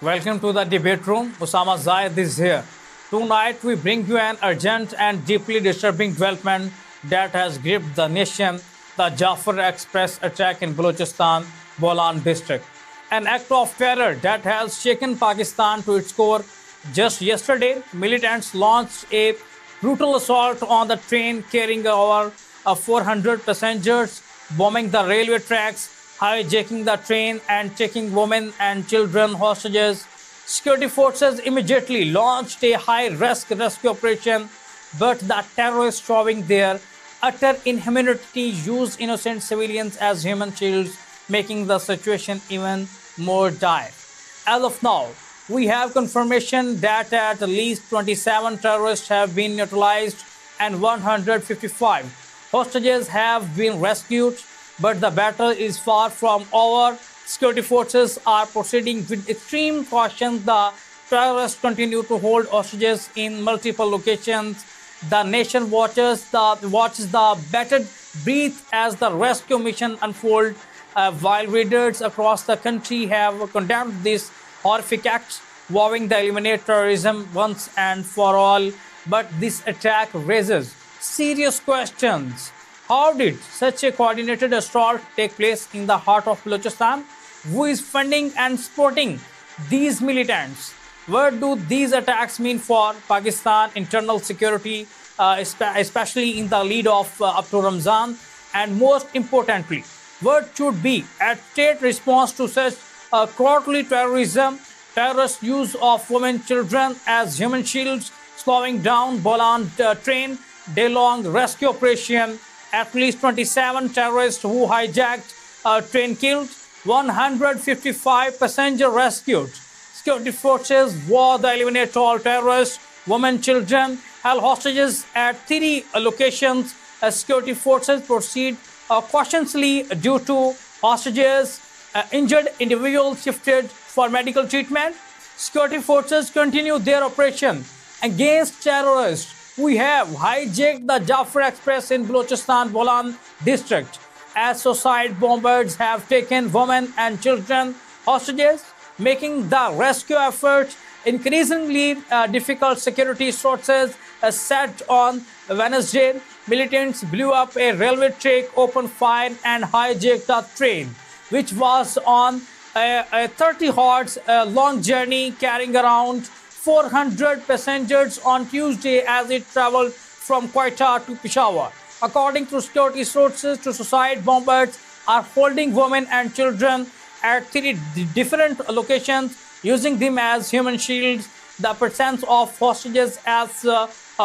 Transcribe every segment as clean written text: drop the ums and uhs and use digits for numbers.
Welcome to the debate room. Osama Zayed is here. Tonight, we bring you an urgent and deeply disturbing development that has gripped the nation, the Jafar Express attack in Balochistan, Bolan district. An act of terror that has shaken Pakistan to its core. Just yesterday, militants launched a brutal assault on the train carrying over 400 passengers, bombing the railway tracks, hijacking the train, and taking women and children hostages. Security forces immediately launched a high-risk rescue operation, but the terrorists, showing their utter inhumanity, used innocent civilians as human shields, making the situation even more dire. As of now, we have confirmation that at least 27 terrorists have been neutralized and 155 hostages have been rescued, but the battle is far from over. Security forces are proceeding with extreme caution. The terrorists continue to hold hostages in multiple locations. The nation watches the bated breath as the rescue mission unfolds. While readers across the country have condemned this horrific act, vowing to eliminate terrorism once and for all, but this attack raises serious questions. How did such a coordinated assault take place in the heart of Balochistan? Who is funding and supporting these militants? What do these attacks mean for Pakistan internal security, especially in the lead of up to Ramzan? And most importantly, what should be a state response to such cowardly terrorism? Terrorist use of women, children as human shields, slowing down Bolan train, day-long rescue operation. At least 27 terrorists who hijacked a train killed, 155 passengers rescued. Security forces vowed to eliminate all terrorists, women, children, held hostages at 3 locations. As security forces proceed cautiously due to hostages, injured individuals shifted for medical treatment. Security forces continue their operation against terrorists. We have hijacked the Jafar Express in Balochistan Bolan district as suicide bombers have taken women and children hostages, making the rescue effort increasingly difficult. Security sources said on Wednesday militants blew up a railway track, opened fire, and hijacked the train, which was on a 30 hours long journey carrying around 400 passengers on Tuesday as it traveled from Quetta to Peshawar. According to security sources, two suicide bombers are holding women and children at 3 different locations, using them as human shields. The presence of hostages has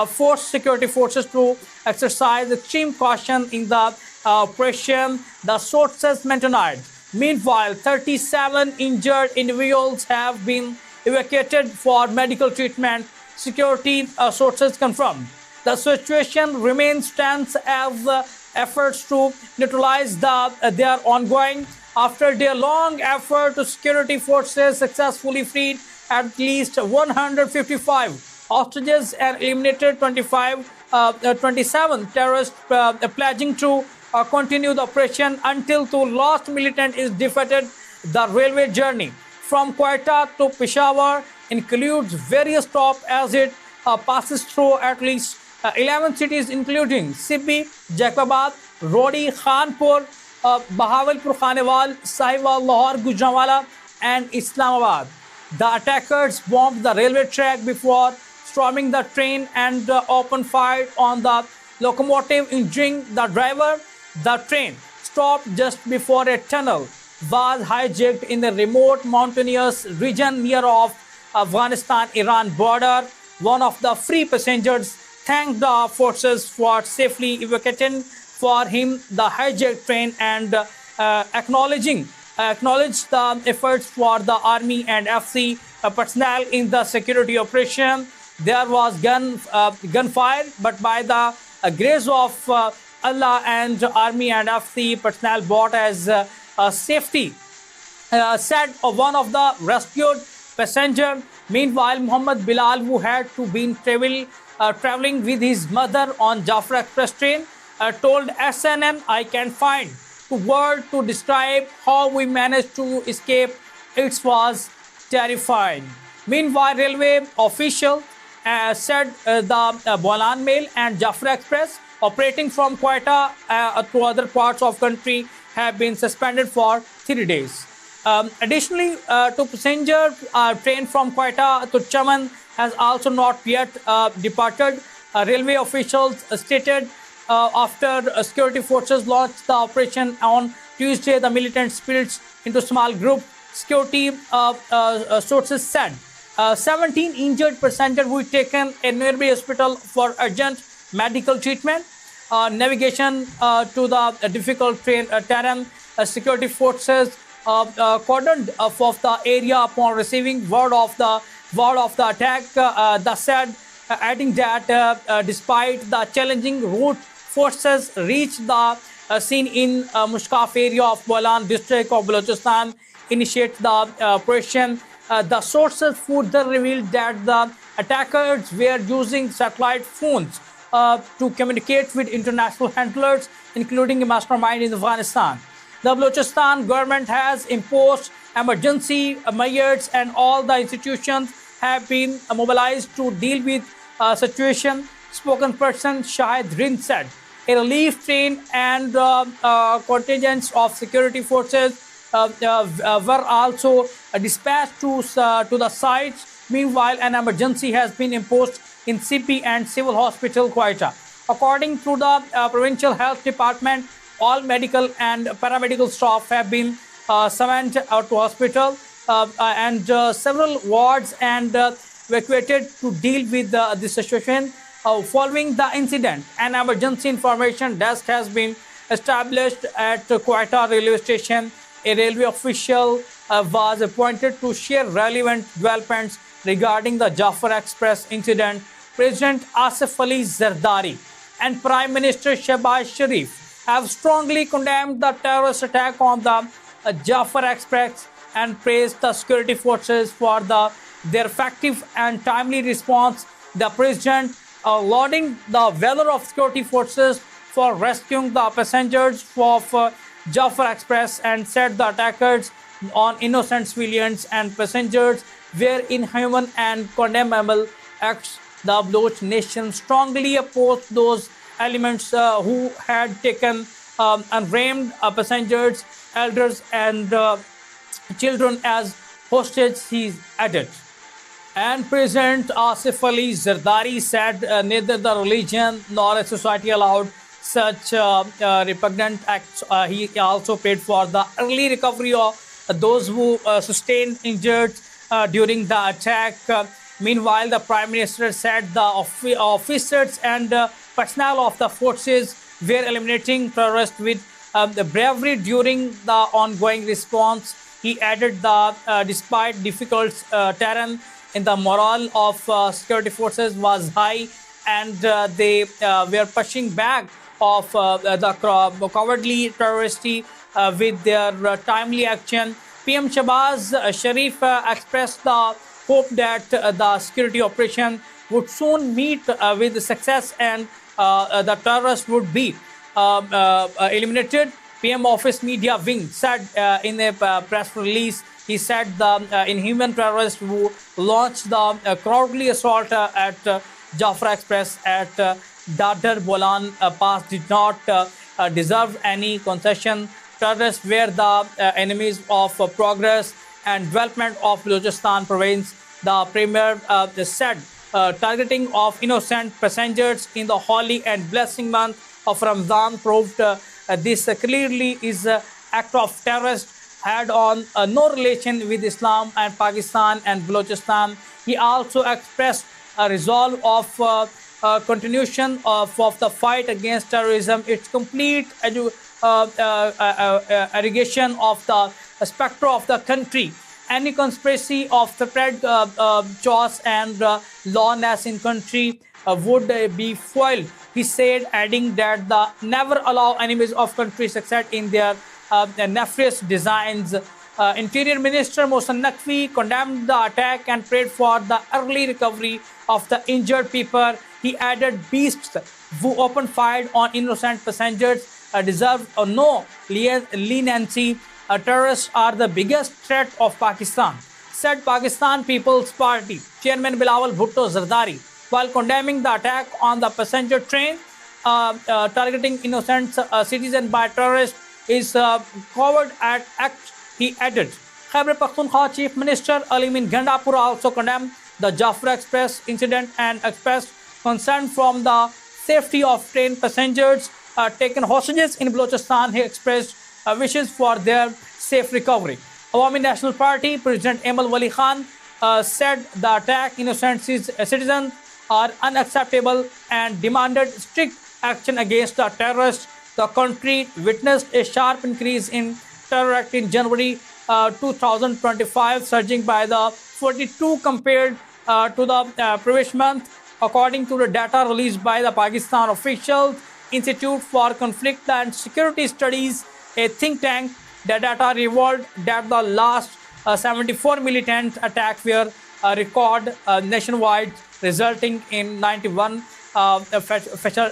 forced security forces to exercise extreme caution in the operation, the sources maintained. Meanwhile, 37 injured individuals have been evacuated for medical treatment, security sources confirmed. The situation remains tense as efforts to neutralize they are ongoing. After their long effort, security forces successfully freed at least 155 hostages and eliminated 27 terrorists, pledging to continue the operation until the last militant is defeated. The railway journey from Quetta to Peshawar includes various stops as it passes through at least 11 cities, including Sibbi, Jacobabad, Rodi, Khanpur, Bahawalpur, Khanewal, Sahiwal, Lahore, Gujranwala, and Islamabad. The attackers bombed the railway track before storming the train and opened fire on the locomotive, injuring the driver. The train stopped just before a tunnel was hijacked in the remote mountainous region near of Afghanistan-Iran border. One of the free passengers thanked the forces for safely evacuating for him the hijacked train and acknowledged the efforts for the army and FC personnel in the security operation. There was gunfire, but by the grace of Allah and army and FC personnel brought as safety, said one of the rescued passenger. Meanwhile, Muhammad Bilal, who had to be traveling with his mother on Jafar Express train, told SNN, "I can find a word to describe how we managed to escape. It was terrifying. Meanwhile, railway official said the Bolan Mail and Jafra Express operating from Quetta to other parts of country have been suspended for 3 days. Additionally, to passenger train from Quetta to Chaman has also not yet departed. Railway officials stated after security forces launched the operation on Tuesday, the militant spirits into small group. Security sources said 17 injured passengers were taken in nearby hospital for urgent medical treatment. Navigation to the difficult terrain, security forces cordoned off the area upon receiving word of the attack. The said, adding that despite the challenging route, forces reached the scene in Mushkaf area of Bolan district of Balochistan, initiate the operation. The sources further revealed that the attackers were using satellite phones to communicate with international handlers, including a mastermind in Afghanistan. The Balochistan government has imposed emergency measures and all the institutions have been mobilized to deal with situation. Spokesperson Shahid Rind said a relief train and contingents of security forces were also dispatched to the sites. Meanwhile, an emergency has been imposed in CP and Civil Hospital Quetta. According to the Provincial Health Department, all medical and paramedical staff have been summoned to hospital and several wards and evacuated to deal with the situation. Following the incident, an emergency information desk has been established at Quetta railway station. A railway official was appointed to share relevant developments regarding the Jafar Express incident. President Asif Ali Zardari and Prime Minister Shehbaz Sharif have strongly condemned the terrorist attack on the Jafar Express and praised the security forces for their effective and timely response. The president lauding the valor of security forces for rescuing the passengers of Jafar Express and said the attackers on innocent civilians and passengers were inhuman and condemnable acts. The Baloch nation strongly opposed those elements who had taken unnamed passengers, elders, and children as hostage, he added. And President Asif Ali Zardari said neither the religion nor a society allowed such repugnant acts. He also prayed for the early recovery of those who sustained injured during the attack. Meanwhile, the Prime Minister said the officers and personnel of the forces were eliminating terrorists with the bravery during the ongoing response. He added that despite difficult terrain, in the morale of security forces was high, and they were pushing back of the cowardly terrorists with their timely action. PM Shehbaz Sharif expressed the hope that the security operation would soon meet with success and the terrorists would be eliminated. PM Office Media Wing said in a press release, he said the inhuman terrorists who launched the cowardly assault at Jafra Express at Dadar Bolan Pass did not deserve any concession. Terrorists were the enemies of progress and development of Balochistan province. The premier said targeting of innocent passengers in the holy and blessing month of Ramadan proved this clearly is act of terrorist had on no relation with Islam and Pakistan and Balochistan. He also expressed a resolve of continuation of the fight against terrorism, its complete eradication of the spectre of the country. Any conspiracy of spread chaos and lawlessness in country would be foiled, he said, adding that the never allow enemies of country succeed in their nefarious designs. Interior Minister Mohsen Naqvi condemned the attack and prayed for the early recovery of the injured people. He added beasts who opened fire on innocent passengers deserve no leniency. Terrorists are the biggest threat of Pakistan. said Pakistan People's Party Chairman Bilawal Bhutto Zardari, while condemning the attack on the passenger train targeting innocent citizens by terrorists is coward act, he added. Khyber Pakhtunkhwa Chief Minister Alimin Gandapura also condemned the Jafra Express incident and expressed concern from the safety of train passengers taken hostages in Balochistan. He expressed wishes for their safe recovery. Awami National Party President Emal Wali Khan said the attack innocent citizens are unacceptable and demanded strict action against the terrorists. The country witnessed a sharp increase in terror act in January 2025, surging by the 42 compared to the previous month, according to the data released by the Pakistan Official Institute for Conflict and Security Studies, a think tank. The data revealed that the last 74 militant attacks were recorded nationwide, resulting in 91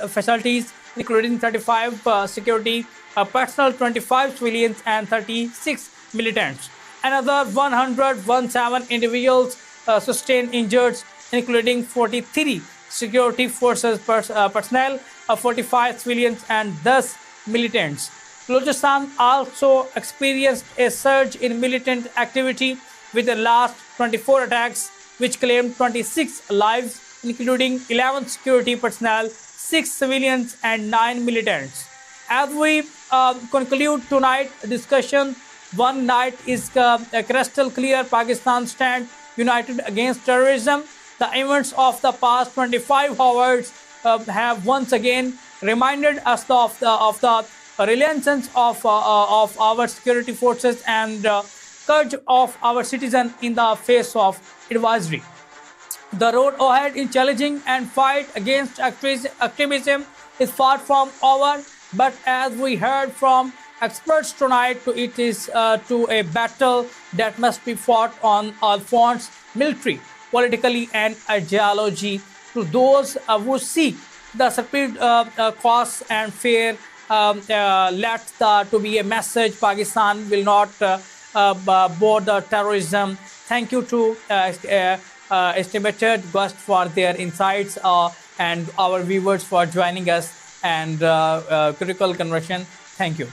facilities, including 35 security personnel, 25 civilians, and 36 militants. Another 117 individuals sustained injuries, including 43 security forces personnel, 45 civilians, and 10 militants. Balochistan also experienced a surge in militant activity with the last 24 attacks, which claimed 26 lives, including 11 security personnel, 6 civilians, and 9 militants. As we conclude tonight's discussion, one night is crystal clear: Pakistan stands united against terrorism. The events of the past 25 hours have once again reminded us of the resilience of our security forces and courage of our citizens in the face of adversity. The road ahead in challenging and fight against extremism is far from over, but as we heard from experts tonight, it is to a battle that must be fought on all fronts, military, politically, and ideology. To those who seek the speed, cost, and fear, let to be a message: Pakistan will not board the terrorism. Thank you to estimated guests for their insights and our viewers for joining us and critical conversion. Thank you.